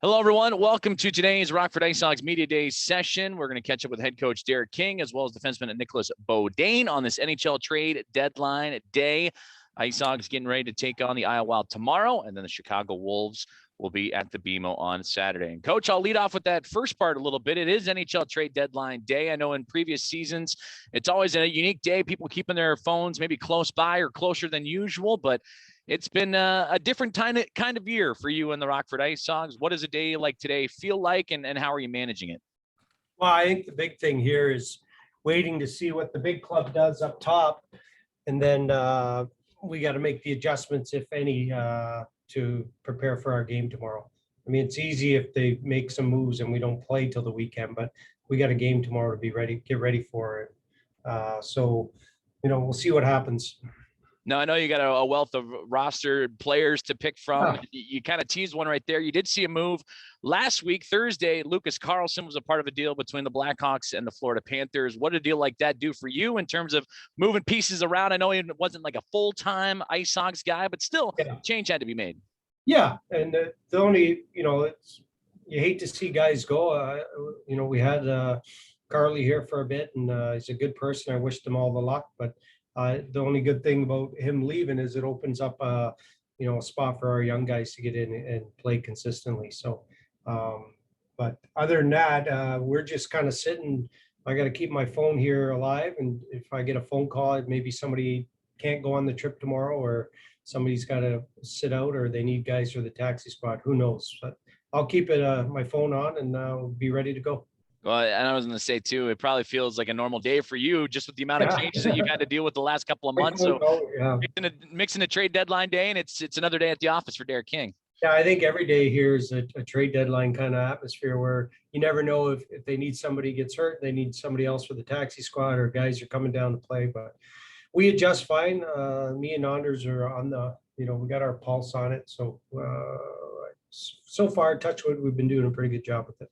Hello, everyone. Welcome to today's Rockford IceHogs Media Day session. We're going to catch up with head coach Derek King as well as defenseman Nicholas Bodine on this NHL trade deadline day. IceHogs getting ready to take on the Iowa Wild tomorrow, and then the Chicago Wolves will be at the BMO on Saturday. And Coach, I'll lead off with that first part a little bit. It is NHL trade deadline day. I know in previous seasons, it's always a unique day. People keeping their phones maybe close by or closer than usual, but it's been a different kind of year for you and the Rockford IceHogs. What does a day like today feel like, and how are you managing it? Well, I think the big thing here is waiting to see what the big club does up top, and then we got to make the adjustments, if any, to prepare for our game tomorrow. I mean, it's easy if they make some moves and we don't play till the weekend, but we got a game tomorrow to be ready, get ready for it. So, we'll see what happens. Now, I know you got a wealth of roster players to pick from. Yeah. You kind of teased one right there. You did see a move last week, Thursday. Lucas Carlson was a part of a deal between the Blackhawks and the Florida Panthers. What did a deal like that do for you in terms of moving pieces around? I know he wasn't like a full-time IceHogs guy, but still, change had to be made. Yeah, and the only, it's, you hate to see guys go. We had Carly here for a bit, and he's a good person. I wished him all the luck, but the only good thing about him leaving is it opens up a spot for our young guys to get in and play consistently. So, but other than that, we're just kind of sitting. I got to keep my phone here alive, and if I get a phone call, maybe somebody can't go on the trip tomorrow, or somebody's got to sit out, or they need guys for the taxi squad. Who knows? But I'll keep it my phone on, and I'll be ready to go. Well, and I was going to say, too, it probably feels like a normal day for you just with the amount of changes that you've had to deal with the last couple of months. So mixing a trade deadline day, and it's another day at the office for Derek King. Yeah, I think every day here is a trade deadline kind of atmosphere where you never know if they need somebody gets hurt, they need somebody else for the taxi squad, or guys are coming down to play. But we adjust fine. Me and Anders are on the, we got our pulse on it. So, so far, touch wood, we've been doing a pretty good job with it.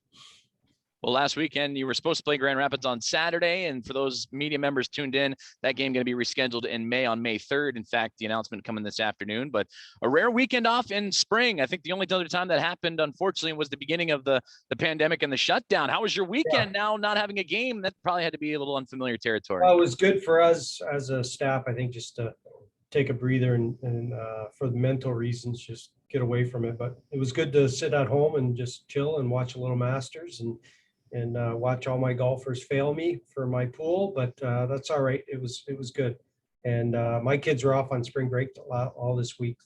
Well, last weekend, you were supposed to play Grand Rapids on Saturday. And for those media members tuned in, that game going to be rescheduled in May on May 3rd. In fact, the announcement coming this afternoon, but a rare weekend off in spring. I think the only other time that happened, unfortunately, was the beginning of the pandemic and the shutdown. How was your weekend now not having a game? That probably had to be a little unfamiliar territory. Well, it was good for us as a staff, I think, just to take a breather and for the mental reasons, just get away from it. But it was good to sit at home and just chill and watch a little Masters and watch all my golfers fail me for my pool, but that's all right. It was good. And my kids were off on spring break all last week.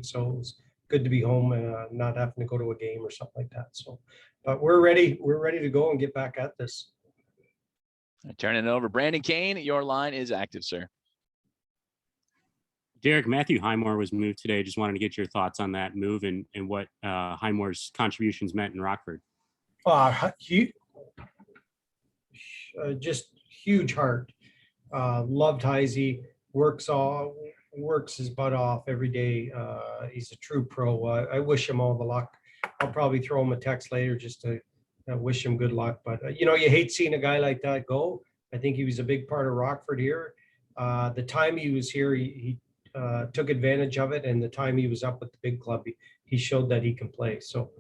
So it was good to be home and not having to go to a game or something like that. So, but we're ready to go and get back at this. Turning it over. Brandon Kane, your line is active, sir. Derek, Matthew Highmore was moved today. Just wanted to get your thoughts on that move and what Highmore's contributions meant in Rockford. Just huge heart. Loved Heisey, works his butt off every day. He's a true pro. I wish him all the luck. I'll probably throw him a text later just to wish him good luck. But you hate seeing a guy like that go. I think he was a big part of Rockford here. The time he was here, he took advantage of it, and the time he was up with the big club, he showed that he can play. So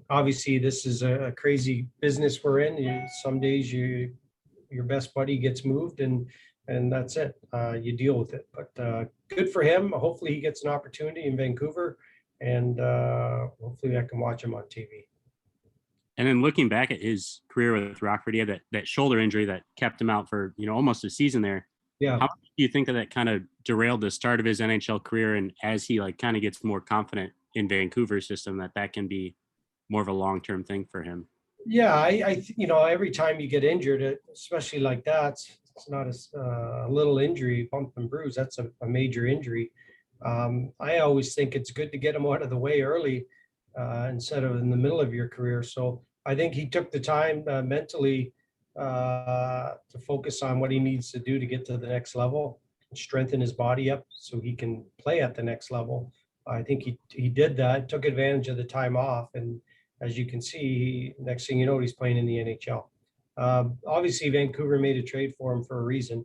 obviously this is a crazy business we're in. Some days your best buddy gets moved and that's it. You deal with it, but good for him. Hopefully he gets an opportunity in Vancouver, and hopefully I can watch him on TV. And then looking back at his career with Rockford, he had that shoulder injury that kept him out for, almost a season there. Yeah. How do you think that kind of derailed the start of his NHL career? And as he kind of gets more confident in Vancouver's system, that can be more of a long-term thing for him? Yeah, I every time you get injured, especially like that, it's not a little injury, bump and bruise. That's a major injury. I always think it's good to get them out of the way early instead of in the middle of your career. So I think he took the time mentally to focus on what he needs to do to get to the next level, strengthen his body up so he can play at the next level. I think he did that, took advantage of the time off, and as you can see, next thing you know, he's playing in the NHL. Obviously, Vancouver made a trade for him for a reason.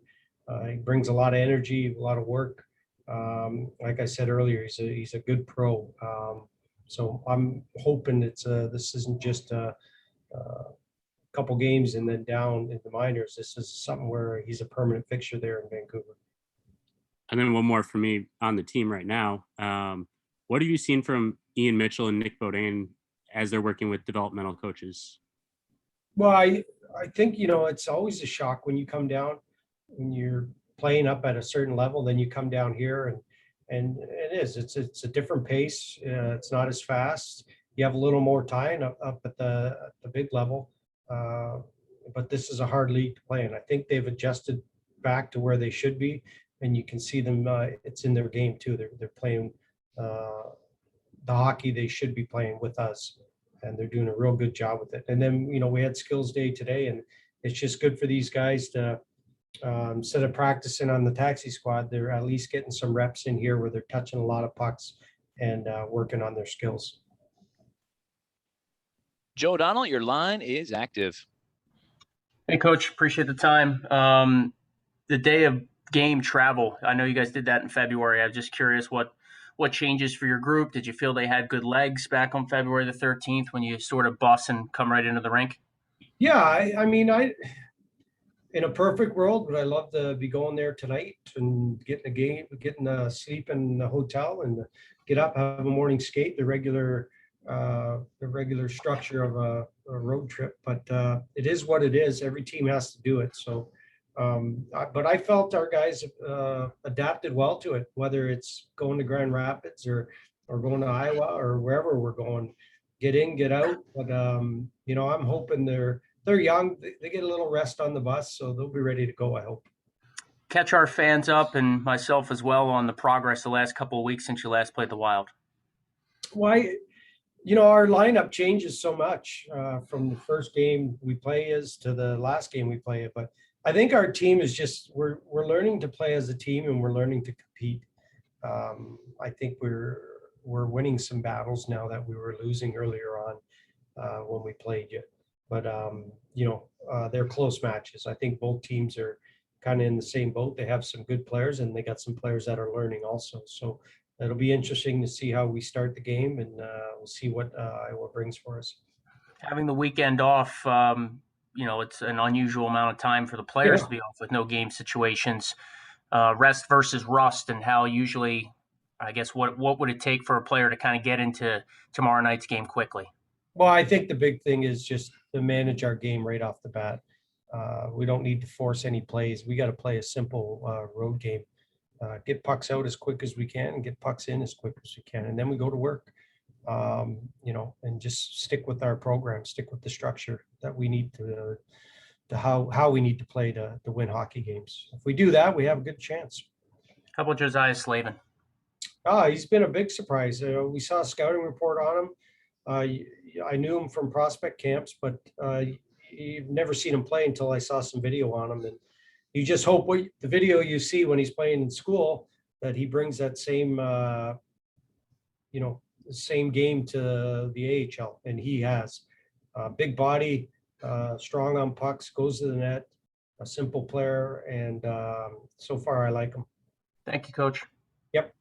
He brings a lot of energy, a lot of work. Like I said earlier, he's a good pro. So I'm hoping this isn't just a couple games and then down in the minors. This is something where he's a permanent fixture there in Vancouver. And then one more for me on the team right now. What have you seen from Ian Mitchell and Nick Beaudin as they're working with developmental coaches? Well, I think, it's always a shock when you come down, when you're playing up at a certain level, then you come down here and it's a different pace. It's not as fast. You have a little more time up at the big level. But this is a hard league to play in. I think they've adjusted back to where they should be, and you can see them. It's in their game too. They're playing the hockey they should be playing with us, and they're doing a real good job with it. And then we had skills day today, and it's just good for these guys to instead of practicing on the taxi squad, they're at least getting some reps in here where they're touching a lot of pucks and working on their skills. Joe O'Donnell, your line is active. Hey, Coach, appreciate the time. The day of game travel, I know you guys did that in February. I'm just curious what changes for your group. Did you feel they had good legs back on February the 13th when you sort of bus and come right into the rink? Yeah, I mean, in a perfect world, would I love to be going there tonight and getting sleep in the hotel and get up, have a morning skate, the regular structure of a road trip. But it is what it is. Every team has to do it. So, but I felt our guys adapted well to it, whether it's going to Grand Rapids or going to Iowa or wherever we're going. Get in, get out. But I'm hoping they're young. They get a little rest on the bus, so they'll be ready to go, I hope. Catch our fans up and myself as well on the progress the last couple of weeks since you last played the Wild. Why, our lineup changes so much from the first game we play to the last game we play it. But I think our team is just we're learning to play as a team and we're learning to compete. I think we're winning some battles now that we were losing earlier on when we played you. But they're close matches. I think both teams are kind of in the same boat. They have some good players and they got some players that are learning also. So it'll be interesting to see how we start the game, and we'll see what Iowa brings for us. Having the weekend off, it's an unusual amount of time for the players to be off with no game situations. Rest versus rust, and how usually, I guess, what would it take for a player to kind of get into tomorrow night's game quickly? Well, I think the big thing is just to manage our game right off the bat. We don't need to force any plays. We got to play a simple road game. Get pucks out as quick as we can and get pucks in as quick as we can. And then we go to work, and just stick with our program, stick with the structure that we need to how we need to play to win hockey games. If we do that, we have a good chance. How about Josiah Slavin? He's been a big surprise. We saw a scouting report on him. I knew him from prospect camps, but you've never seen him play until I saw some video on him. And you just hope the video you see when he's playing in school, that he brings that same, same game to the AHL. And he has big body, strong on pucks, goes to the net, a simple player. And so far I like him. Thank you, Coach. Yep.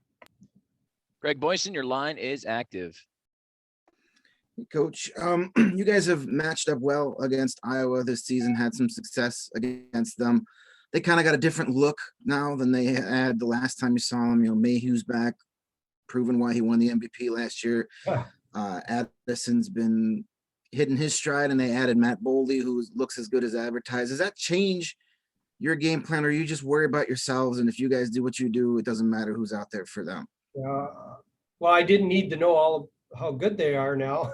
Greg Boyson, your line is active. Coach, you guys have matched up well against Iowa this season, had some success against them. They kind of got a different look now than they had the last time you saw them. Mayhew's back, proving why he won the MVP last year. Addison's been hitting his stride, and they added Matt Boldy, who looks as good as advertised. Does that change your game plan, or you just worry about yourselves, and if you guys do what you do, it doesn't matter who's out there for them? Well, I didn't need to know all of how good they are now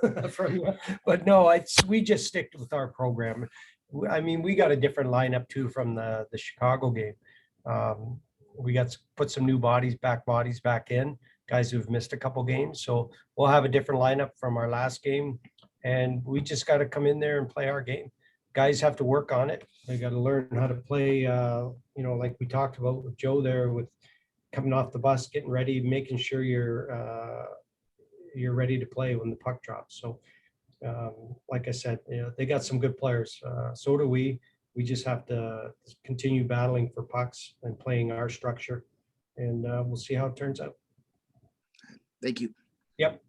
but no, we just stick with our program. I mean, we got a different lineup too from the Chicago game. We got to put some new bodies back in, guys who've missed a couple games. So we'll have a different lineup from our last game, and we just got to come in there and play our game. Guys have to work on it. They got to learn how to play, like we talked about with Joe there, with coming off the bus, getting ready, making sure you're ready to play when the puck drops. So like I said, they got some good players. So do we. We just have to continue battling for pucks and playing our structure, and we'll see how it turns out. Thank you. Yep.